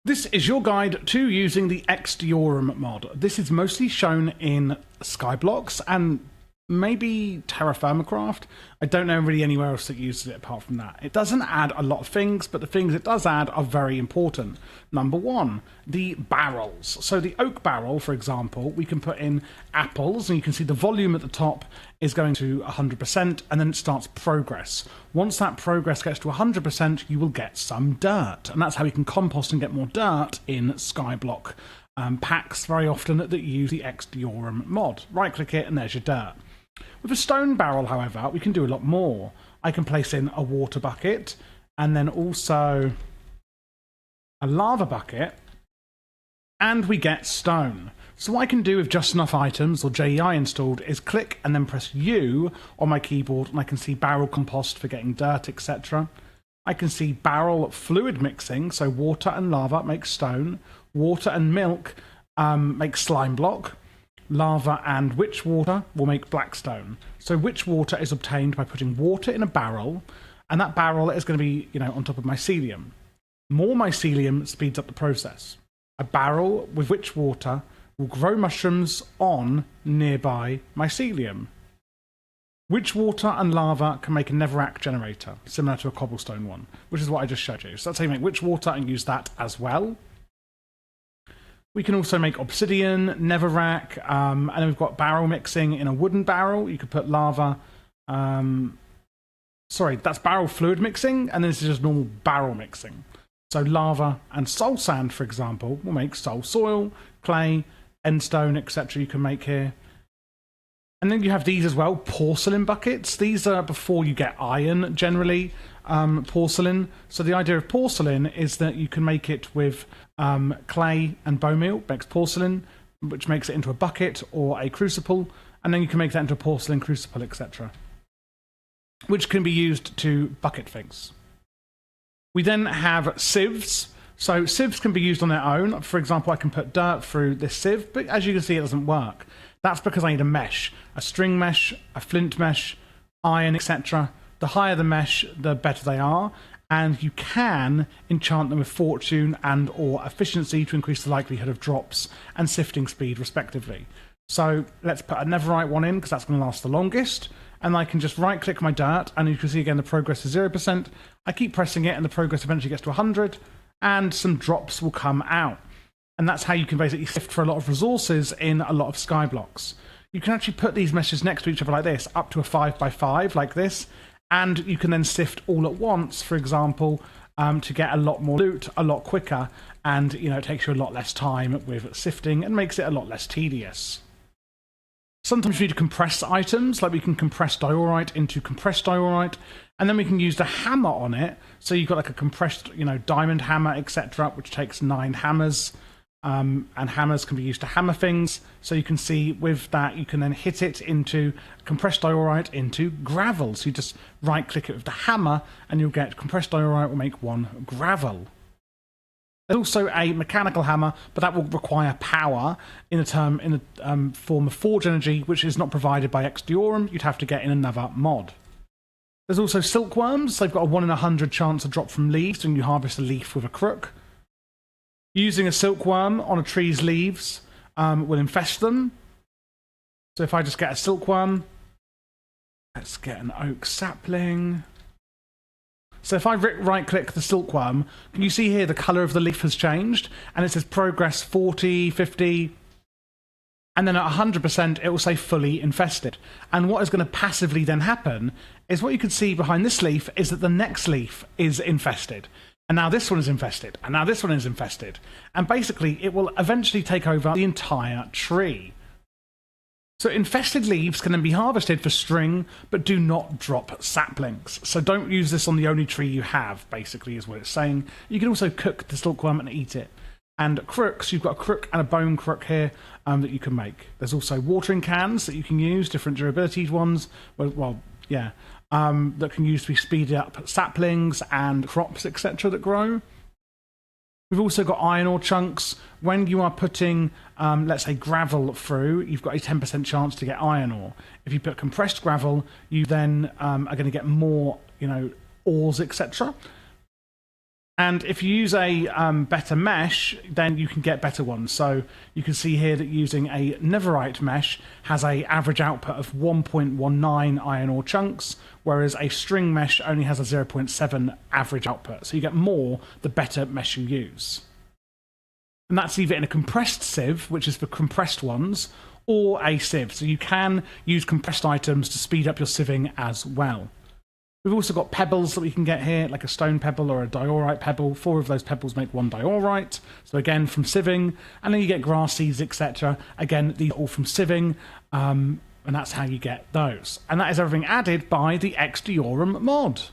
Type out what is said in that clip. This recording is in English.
This is your guide to using the Ex Deorum mod. This is mostly shown in Skyblocks and maybe Terraformacraft. I don't know really anywhere else that uses it apart from that. It doesn't add a lot of things, but the things it does add are very important. Number one, the barrels. So the oak barrel, for example, we can put in apples, and you can see the volume at the top is going to 100%, and then it starts progress. Once that progress gets to 100%, you will get some dirt, and that's how you can compost and get more dirt in Skyblock packs very often that use the Ex Deorum mod. Right-click it, and there's your dirt. With a stone barrel, however, we can do a lot more. I can place in a water bucket, and then also a lava bucket, and we get stone. So what I can do with just enough items or JEI installed is click and then press U on my keyboard, and I can see barrel compost for getting dirt, etc. I can see barrel fluid mixing, so water and lava make stone, water and milk make slime block, lava and witch water will make blackstone. So witch water is obtained by putting water in a barrel, and that barrel is going to be, on top of mycelium. More mycelium speeds up the process. A barrel with witch water will grow mushrooms on nearby mycelium. Witch water and lava can make a netherrack generator, similar to a cobblestone one, which is what I just showed you. So that's how you make witch water and use that as well. We can also make obsidian, netherrack, and then we've got barrel mixing in a wooden barrel. You could put lava. Sorry, that's barrel fluid mixing, and this is just normal barrel mixing. So lava and soul sand, for example, will make soul soil, clay, endstone, etc. you can make here. And then you have these as well, porcelain buckets. These are before you get iron, generally, porcelain. So the idea of porcelain is that you can make it with clay and bone meal, makes porcelain, which makes it into a bucket or a crucible, and then you can make that into a porcelain crucible, etc., which can be used to bucket things. We then have sieves. So sieves can be used on their own. For example, I can put dirt through this sieve, but as you can see, it doesn't work. That's because I need a mesh, a string mesh, a flint mesh, iron, etc. The higher the mesh, the better they are, and you can enchant them with fortune and or efficiency to increase the likelihood of drops and sifting speed, respectively. So let's put a netherite one in, because that's going to last the longest, and I can just right-click my dirt, and you can see again the progress is 0%. I keep pressing it, and the progress eventually gets to 100, and some drops will come out. And that's how you can basically sift for a lot of resources in a lot of skyblocks. You can actually put these meshes next to each other like this, up to a 5x5 like this, and you can then sift all at once, for example, to get a lot more loot a lot quicker, and it takes you a lot less time with sifting and makes it a lot less tedious. Sometimes we need to compress items, like we can compress diorite into compressed diorite, and then we can use the hammer on it. So you've got like a compressed, diamond hammer, etc., which takes 9 hammers. And hammers can be used to hammer things. So you can see with that, you can then hit it into compressed diorite into gravel. So you just right-click it with the hammer, and you'll get compressed diorite will make 1 gravel. There's also a mechanical hammer, but that will require power in the form of forge energy, which is not provided by Ex Deorum. You'd have to get in another mod. There's also silkworms. They've got a 1 in 100 chance to drop from leaves when you harvest a leaf with a crook. Using a silkworm on a tree's leaves will infest them. So if I just get a silkworm, let's get an oak sapling. So if I right-click the silkworm, can you see here the colour of the leaf has changed? And it says progress 40, 50, and then at 100% it will say fully infested. And what is going to passively then happen is what you can see behind this leaf is that the next leaf is infested. And now this one is infested, and now this one is infested. And basically it will eventually take over the entire tree. So infested leaves can then be harvested for string, but do not drop saplings. So don't use this on the only tree you have, basically, is what it's saying. You can also cook the silkworm and eat it. And crooks, you've got a crook and a bone crook here that you can make. There's also watering cans that you can use, different durability ones. That can use to speed up saplings and crops, etc. that grow. We've also got iron ore chunks. When you are putting, let's say, gravel through, you've got a 10% chance to get iron ore. If you put compressed gravel, you then are going to get more, ores, etc. And if you use a better mesh, then you can get better ones. So you can see here that using a netherite mesh has a average output of 1.19 iron ore chunks, whereas a string mesh only has a 0.7 average output. So you get more the better mesh you use. And that's either in a compressed sieve, which is for compressed ones, or a sieve. So you can use compressed items to speed up your sieving as well. We've also got pebbles that we can get here, like a stone pebble or a diorite pebble. 4 of those pebbles make 1 diorite. So again, from sieving. And then you get grass seeds, etc. Again, these are all from sieving. And that's how you get those. And that is everything added by the Ex Deorum mod.